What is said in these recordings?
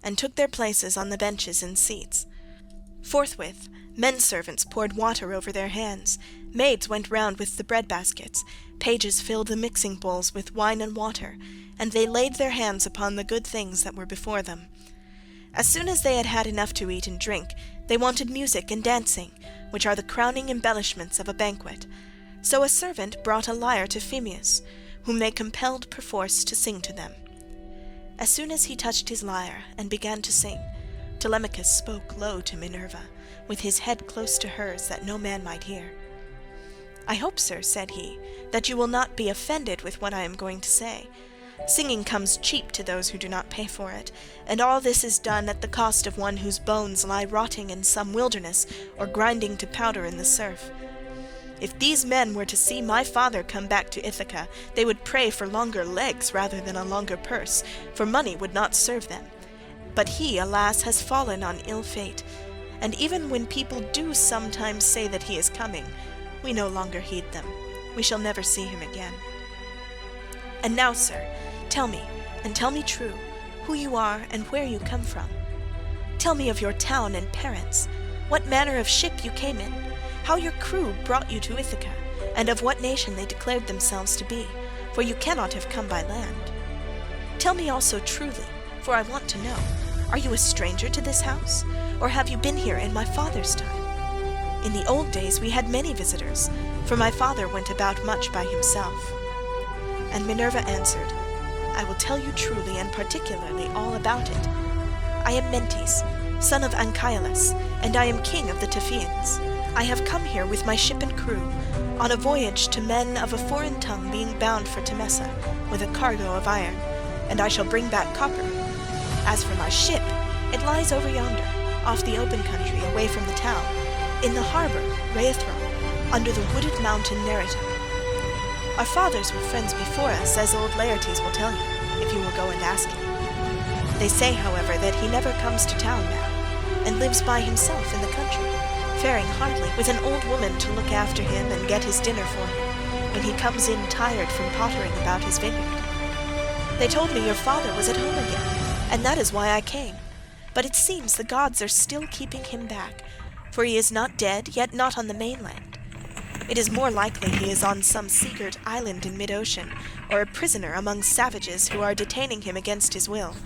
and took their places on the benches and seats. Forthwith men-servants poured water over their hands, maids went round with the bread-baskets, pages filled the mixing bowls with wine and water, and they laid their hands upon the good things that were before them. As soon as they had had enough to eat and drink, they wanted music and dancing, which are the crowning embellishments of a banquet. So a servant brought a lyre to Phemius, whom they compelled perforce to sing to them. As soon as he touched his lyre and began to sing, Telemachus spoke low to Minerva, with his head close to hers that no man might hear. "I hope, sir," said he, "that you will not be offended with what I am going to say. Singing comes cheap to those who do not pay for it, and all this is done at the cost of one whose bones lie rotting in some wilderness or grinding to powder in the surf. If these men were to see my father come back to Ithaca, they would pray for longer legs rather than a longer purse, for money would not serve them. But he, alas, has fallen on ill fate, and even when people do sometimes say that he is coming, we no longer heed them. We shall never see him again. And now, sir, tell me, and tell me true, who you are and where you come from. Tell me of your town and parents, what manner of ship you came in, how your crew brought you to Ithaca, and of what nation they declared themselves to be, for you cannot have come by land. Tell me also truly, for I want to know, are you a stranger to this house, or have you been here in my father's time? In the old days we had many visitors, for my father went about much by himself." And Minerva answered, "I will tell you truly and particularly all about it. I am Mentes, son of Anchialus, and I am king of the Taphians. I have come here with my ship and crew, on a voyage to men of a foreign tongue being bound for Temesa, with a cargo of iron, and I shall bring back copper. As for my ship, it lies over yonder, off the open country, away from the town, in the harbour, Rheithron, under the wooded mountain Neritum. Our fathers were friends before us, as old Laertes will tell you, if you will go and ask him. They say, however, that he never comes to town now, and lives by himself in the country, faring hardly, with an old woman to look after him and get his dinner for him, when he comes in tired from pottering about his vineyard. They told me your father was at home again, and that is why I came. But it seems the gods are still keeping him back, for he is not dead, yet not on the mainland. It is more likely he is on some seagirt island in mid-ocean, or a prisoner among savages who are detaining him against his will.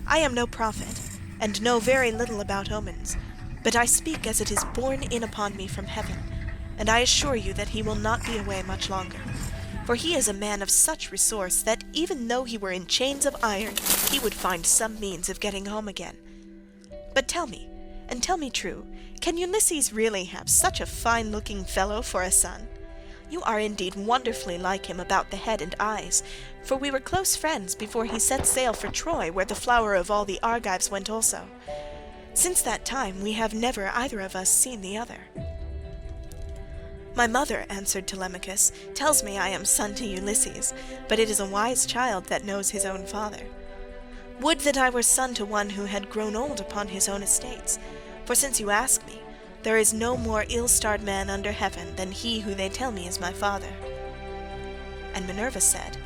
I am no prophet, and know very little about omens, but I speak as it is borne in upon me from heaven, and I assure you that he will not be away much longer. For he is a man of such resource that even though he were in chains of iron, he would find some means of getting home again. But tell me, and tell me true, can Ulysses really have such a fine-looking fellow for a son? You are indeed wonderfully like him about the head and eyes, for we were close friends before he set sail for Troy, where the flower of all the Argives went also. Since that time we have never either of us seen the other." "My mother," answered Telemachus, "tells me I am son to Ulysses, but it is a wise child that knows his own father. Would that I were son to one who had grown old upon his own estates, for since you ask me, there is no more ill-starred man under heaven than he who they tell me is my father." And Minerva said,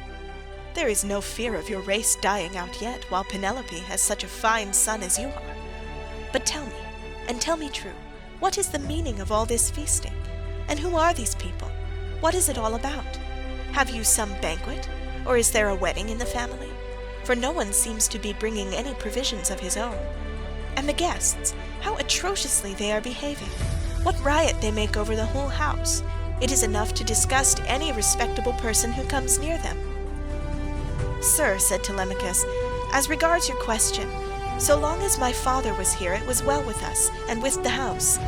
"There is no fear of your race dying out yet, while Penelope has such a fine son as you are. But tell me, and tell me true, what is the meaning of all this feasting? And who are these people? What is it all about? Have you some banquet, or is there a wedding in the family? For no one seems to be bringing any provisions of his own. And the guests, how atrociously they are behaving! What riot they make over the whole house! It is enough to disgust any respectable person who comes near them." "Sir," said Telemachus, "as regards your question, so long as my father was here it was well with us, and with the house.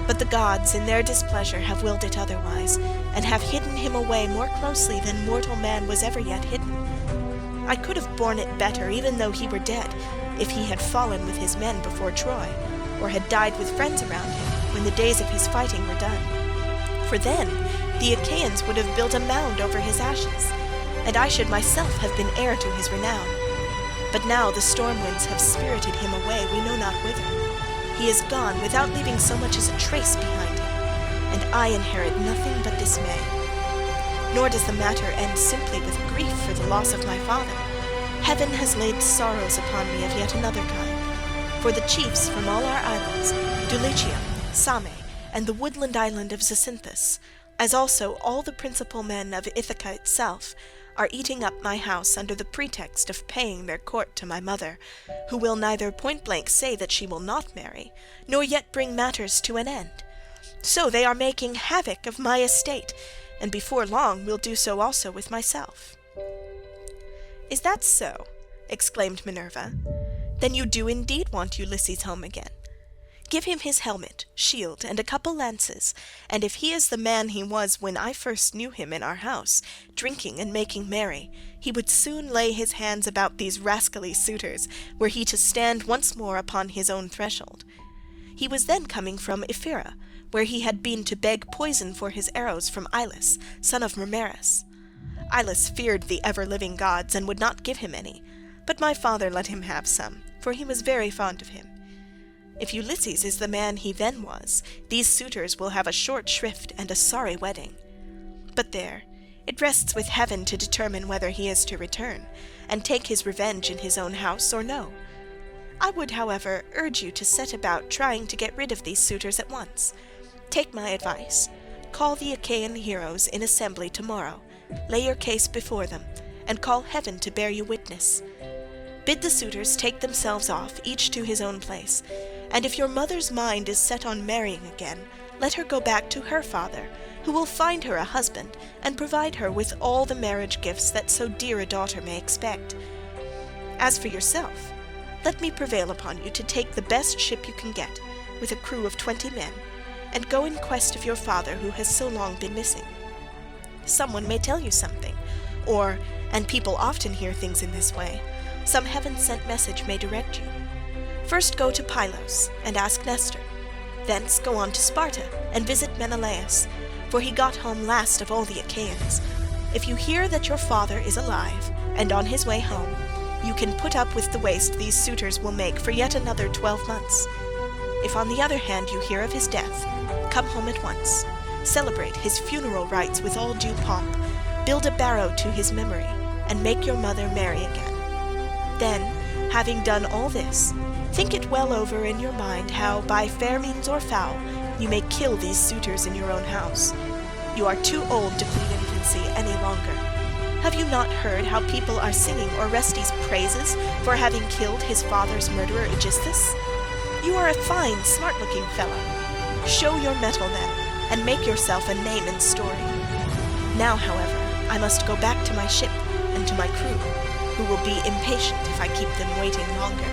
But the gods, in their displeasure, have willed it otherwise, and have hidden him away more closely than mortal man was ever yet hidden. I could have borne it better, even though he were dead, if he had fallen with his men before Troy, or had died with friends around him, when the days of his fighting were done. For then the Achaeans would have built a mound over his ashes, and I should myself have been heir to his renown. But now the storm winds have spirited him away we know not whither. He is gone without leaving so much as a trace behind him, and I inherit nothing but dismay. Nor does the matter end simply with grief for the loss of my father. Heaven has laid sorrows upon me of yet another kind. For the chiefs from all our islands, Dulichium, Same, and the woodland island of Zacynthus, as also all the principal men of Ithaca itself, are eating up my house under the pretext of paying their court to my mother, who will neither point-blank say that she will not marry, nor yet bring matters to an end. So they are making havoc of my estate, and before long will do so also with myself." "Is that so?" exclaimed Minerva. "Then you do indeed want Ulysses home again. Give him his helmet, shield, and a couple lances, and if he is the man he was when I first knew him in our house, drinking and making merry, he would soon lay his hands about these rascally suitors, were he to stand once more upon his own threshold. He was then coming from Ephyra, where he had been to beg poison for his arrows from Ilus, son of Mermerus. Ilus feared the ever-living gods, and would not give him any, but my father let him have some, for he was very fond of him. If Ulysses is the man he then was, these suitors will have a short shrift and a sorry wedding. But there, it rests with heaven to determine whether he is to return, and take his revenge in his own house or no. I would, however, urge you to set about trying to get rid of these suitors at once. Take my advice. Call the Achaean heroes in assembly tomorrow, lay your case before them, and call heaven to bear you witness. Bid the suitors take themselves off, each to his own place, and if your mother's mind is set on marrying again, let her go back to her father, who will find her a husband, and provide her with all the marriage gifts that so dear a daughter may expect. As for yourself, let me prevail upon you to take the best ship you can get, with a crew of 20 men, and go in quest of your father who has so long been missing. Someone may tell you something, or, and people often hear things in this way, some heaven-sent message may direct you. First go to Pylos and ask Nestor. Thence go on to Sparta and visit Menelaus, for he got home last of all the Achaeans. If you hear that your father is alive and on his way home, you can put up with the waste these suitors will make for yet another 12 months. If on the other hand you hear of his death, come home at once, celebrate his funeral rites with all due pomp, build a barrow to his memory, and make your mother marry again. Then, having done all this, think it well over in your mind how, by fair means or foul, you may kill these suitors in your own house. You are too old to plead infancy any longer. Have you not heard how people are singing Orestes' praises for having killed his father's murderer Aegisthus? You are a fine, smart-looking fellow. Show your mettle then, and make yourself a name in story. Now, however, I must go back to my ship and to my crew, who will be impatient if I keep them waiting longer.